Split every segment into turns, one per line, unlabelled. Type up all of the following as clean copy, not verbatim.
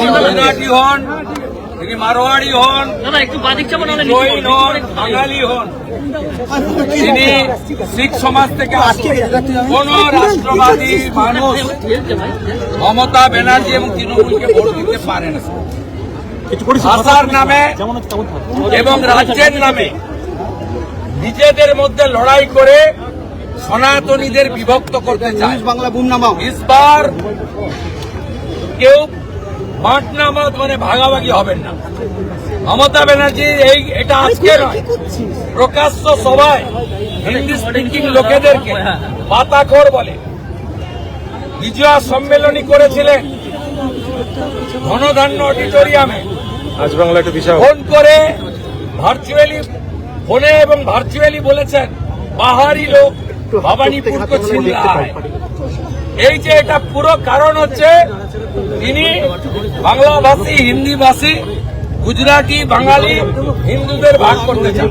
গুজরাটি হন, তিনি মারোয়াড়ি হন, জৈন হন, বাঙালি হন, তিনি শিখ সমাজ থেকে কোন রাষ্ট্রবাদী মানুষ মমতা ব্যানার্জি এবং তৃণমূলকে ভোট দিতে পারে না। ভাষার নামে এবং রাজ্যের নামে নিজেদের মধ্যে লড়াই করে সনাতনীদের বিভক্ত করতে চায়। ইসবার কেউ মাঠ নামাজ মানে ভাগাভাগি হবেন না। মমতা ব্যানার্জি এটা আজকে নয়, প্রকাশ্য সভায় হিন্দি স্পিকিং লোকেদেরকে পাতাখোর বলে। বিজয়া সম্মেলনী করেছিলেন ধনধান্য অডিটোরিয়ামে, ফোন করে ভার্চুয়ালি ফোনে এবং ভার্চুয়ালি বলেছেন বাহারি লোক ভবানীপুর কো ছিন রহা হ্যায়। এই যে এটা পুরো কারণ হচ্ছে তিনি বাংলাভাষী, হিন্দিভাষী, গুজরাটি, বাঙালি হিন্দুদের ভাগ করতে চান।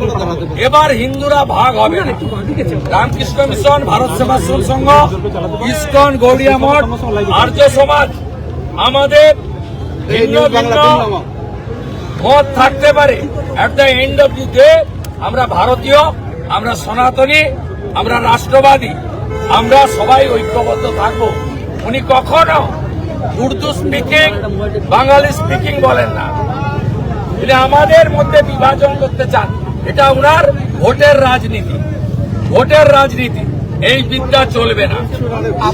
এবার হিন্দুরা ভাগ হবে না। রামকৃষ্ণ মিশন, ভারত সেবাশ্রম সংঘ, ইসকন, গৌড়িয়া মঠ, আর্য সমাজ, আমাদের ভিন্ন ভিন্ন মত থাকতে পারে, at the end of the day আমরা ভারতীয়, আমরা সনাতনী, আমরা রাষ্ট্রবাদী, আমরা সবাই ঐক্যবদ্ধ থাকবো। উনি কখনো উর্দু স্পিকিং, বাঙালি স্পিকিং বলেন না। তিনি আমাদের মধ্যে বিভাজন করতে চান। এটা উনার ভোটের রাজনীতি, ভোটের রাজনীতি। এই বিদ্যা চলবে না।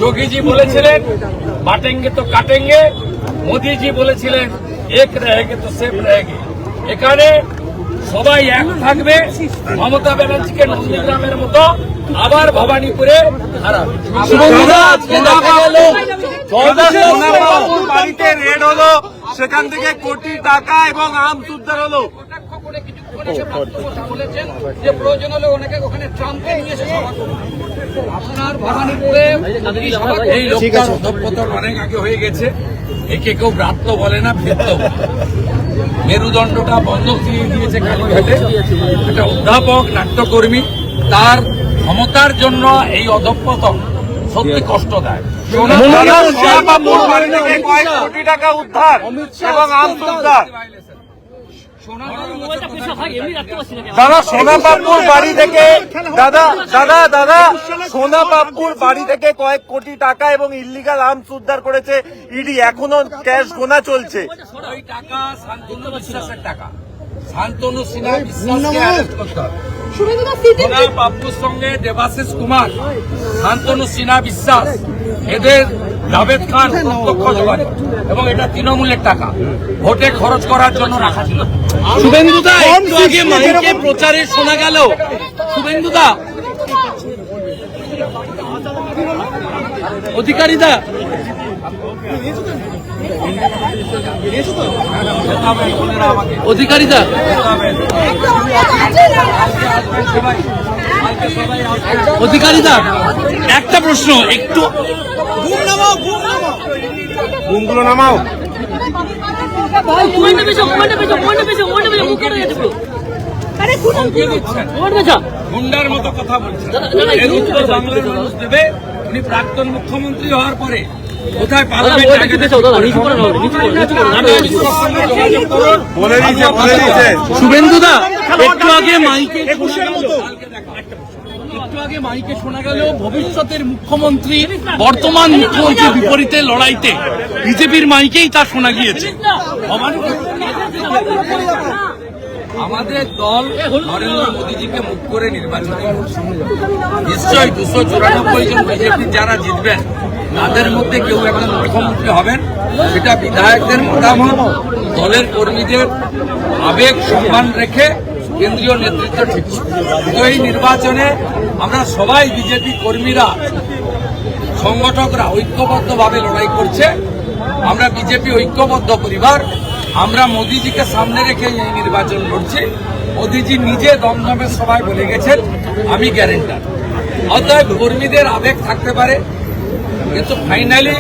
যোগীজি বলেছিলেন বাটেঙ্গে তো কাটেঙ্গে, মোদীজি বলেছিলেন এক রহেগে তো সেফ রহেগে। এখানে সবাই এক থাকবে। মমতা ব্যানার্জিকে নন্দীগ্রামের মতো আবার ভবানীপুরে হারাবে।
বাড়িতে রেড হলো, সেখান থেকে কোটি টাকা এবং আম উদ্ধার হলো।
যে প্রয়োজন হলে অনেকে ওখানে ট্রাম্পকে নিয়ে এসে আপনার ভবানীপুরে এই লোকটার অধঃপতন অনেক আগে হয়ে গেছে। একে কেউ ব্রাত্য বলে না, ফেরত মেরুদণ্ডটা বন্ধক দিয়ে দিয়েছে কালীঘাটে। একটা অধ্যাপক, নাট্যকর্মী, তার ক্ষমতার জন্য এই অধঃপতন সত্যি কষ্টদায়ক।
কয়েক কোটি টাকা উদ্ধার এবং আম উদ্ধার। দাদা সোনাপাপুর বাড়ি থেকে দাদা সোনাপাপুর বাড়ি থেকে কয়েক কোটি টাকা এবং ইল্লিগাল আর্মস উদ্ধার করেছে ইডি। এখনো ক্যাশ গোনা চলছে।
ওই টাকা শান্তনু বিশ্বাসের টাকা। শান্তনু সিনহা বিশ্বাসকে অ্যারেস্ট করতে হবে। সোনাপাপুর সঙ্গে দেবাশিস কুমার, শান্তনু সিনহা বিশ্বাস, এদের জাভেদ খান প্রত্যক্ষ যোগাযোগ, এবং এটা তৃণমূলের টাকা ভোটে খরচ করার জন্য রাখা ছিল।
শুভেন্দুদা একটু আগে মাইকে প্রচারে শোনা গেল, শুভেন্দুদা অধিকারীদা অধিকারীদা অধিকারীদা একটা প্রশ্ন, একটু ঘুমগুলো নামাও।
গুন্ডার মতো কথা বলছেন। বাংলার মানুষ দেবে। উনি প্রাক্তন মুখ্যমন্ত্রী হওয়ার পরে কোথায়
শুভেন্দুদা একটু আগে মাইকে শোনা গেল ভবিষ্যতের মুখ্যমন্ত্রী বর্তমান মুখ্যমন্ত্রীর বিপরীতে লড়াইতে বিজেপির মাইকেই তা শোনা গিয়েছে।
আমাদের দল নরেন্দ্র মোদীজিকে মুখ করে নির্বাচন নিশ্চয়ই 294 জন বিজেপি যারা জিতবেন তাদের মধ্যে কেউ একজন মুখ্যমন্ত্রী হবেন। সেটা বিধায়কদের মতামত, দলের কর্মীদের আবেগ সম্মান রেখে কেন্দ্রীয় নেতৃত্ব ঠিক। তো এই নির্বাচনে আমরা সবাই বিজেপি কর্মীরা, সংগঠকরা ঐক্যবদ্ধভাবে লড়াই করছে। আমরা বিজেপি ঐক্যবদ্ধ পরিবার। আমরা মোদীজিকে সামনে রেখে এই নির্বাচন লড়ছি। মোদীজি নিজে দমদমের সভায় বলে গেছেন আমি গ্যারেন্টার। অতএব কর্মীদের আবেগ থাকতে পারে, কিন্তু ফাইনালি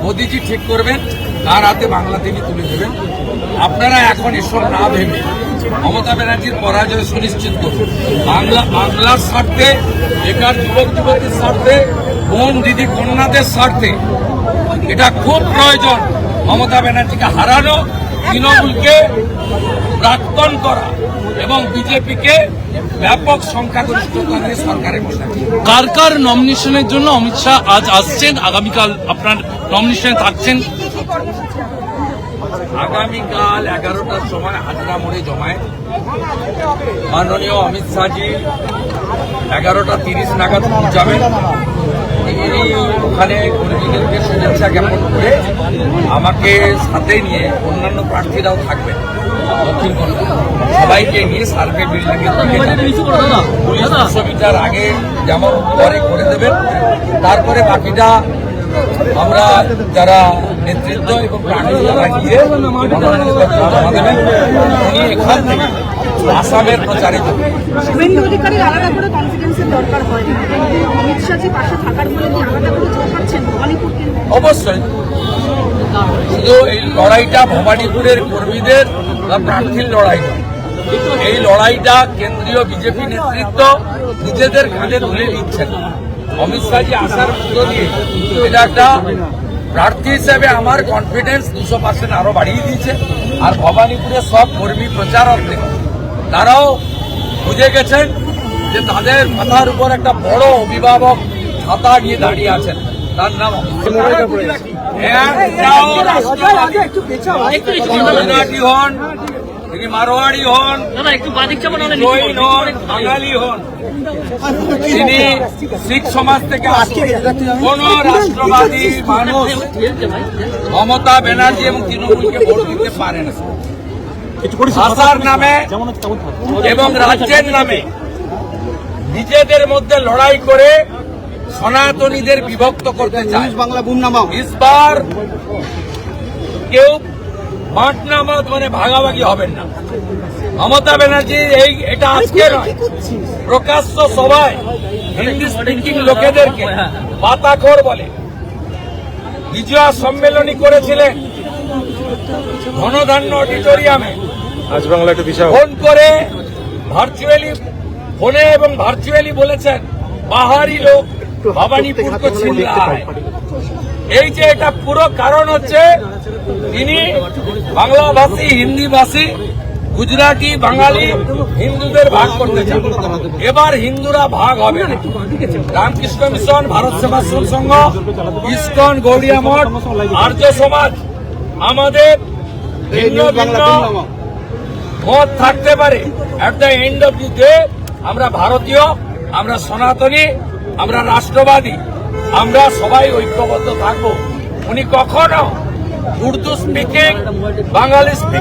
মোদীজি ঠিক করবেন, তার হাতে বাংলা তিনি তুলে দেবেন। আপনারা এখন এসব না ভেবে মমতা ব্যানার্জির পরাজয় সুনিশ্চিত করুন। বাংলার স্বার্থে, বেকার যুবক যুবতীর স্বার্থে, বোন দিদি কন্যাদের স্বার্থে এটা খুব প্রয়োজন মমতা ব্যানার্জিকে হারানো, তৃণমূলকে প্রাক্তন করা এবং বিজেপিকে ব্যাপক সংখ্যাগরিষ্ঠতা নিয়ে সরকারে বসা।
কার কার নমিনেশনের জন্য অমিত শাহ আজ আসছেন, আগামীকাল আপনার নমিনেশনে থাকছেন?
আগামীকাল 11টার সময় হাজরা মোড়ে জমায় মাননীয় অমিত শাহজি 11:30 নাগাদ পৌঁছাবেন। তিনি ওখানে কর্মীদেরকে শুভেচ্ছা জ্ঞাপন করে আমাকে সাথে নিয়ে অন্যান্য প্রার্থীরাও থাকবেন দক্ষিণ কলকাতা, সবাইকে নিয়ে সার্ভে বিল্ডিং পুলিশ 200 মিটার আগে যেমন পরে করে দেবেন। তারপরে বাকিটা আমরা যারা নেতৃত্ব এবং প্রাণী যারা গিয়ে মনোনয়নপত্র জমা দেবেন, উনি এখান থেকে আসামের প্রচারে যাবেন।
শুভেন্দু অধিকারীর আলাদা করে কনফিডেন্সের দরকার হয় না, অমিত শাহজি পাশে থাকার ফলে কি আলাদা করে জোর পাচ্ছেন ভবানীপুর কেন্দ্রে?
অবশ্যই, শুধু এই লড়াইটা ভবানীপুরের কর্মীদের বা প্রার্থীর লড়াই নয়, এই লড়াইটা কেন্দ্রীয় বিজেপি নেতৃত্ব নিজেদের কাঁধে তুলে নিচ্ছেন। অমিত শাহজি আসার মধ্য দিয়ে এটা একটা প্রার্থী হিসেবে আমার কনফিডেন্স 200% আরো বাড়িয়ে দিয়েছে। আর ভবানীপুরের সব কর্মী প্রচারক তারাও বুঝে গেছেন যে তাদের মাথার উপর একটা বড় অভিভাবক ছাতা নিয়ে দাঁড়িয়ে আছেন, তার নাম গুজরাটি হন, তিনি মারোয়াড়ি হন, জৈন হন, বাঙালি হন, তিনি শিখ সমাজ থেকে আসেন। কোন রাষ্ট্রবাদী মানুষ মমতা ব্যানার্জি এবং তৃণমূলকে ভোট দিতে পারে না। ভাষার নামে এবং রাজ্যের নামে নিজেদের মধ্যে লড়াই করে সনাতনীদের বিভক্ত করতে চায়। ইসবার কেউ বাঁটনামাত মানে ভাগাভাগি হবেন না। মমতা ব্যানার্জি এটা আজকে নয়, প্রকাশ্য সভায় হিন্দি স্পিকিং লোকেদেরকে পাতাখোর বলে। বিজয়া সম্মেলনী করেছিলেন ধনধান্য অডিটোরিয়ামে,
আজ বাংলা একটা বিশাল
ফোন করে ফোনে এবং ভার্চুয়ালি বলেছেন বাহারি লোক ভবানীপুর কো ছিন রহা হ্যায়। এই যে এটা পুরো কারণ হচ্ছে তিনি বাংলাভাষী, হিন্দিভাষী, গুজরাটি, বাঙালি হিন্দুদের ভাগ করতে চান। এবার হিন্দুরা ভাগ হবে না। রামকৃষ্ণ মিশন, ভারত সেবাশ্রম সংঘ, ইসকন, গৌড়িয়া মঠ, আর্য সমাজ, আমাদের ভিন্ন ভিন্ন মত থাকতে পারে, at the end of the day আমরা ভারতীয়, আমরা সনাতনী, আমরা রাষ্ট্রবাদী, আমরা সবাই ঐক্যবদ্ধ থাকবো। উনি কখনো উর্দু স্পিকিং, বাঙালি স্পিকিং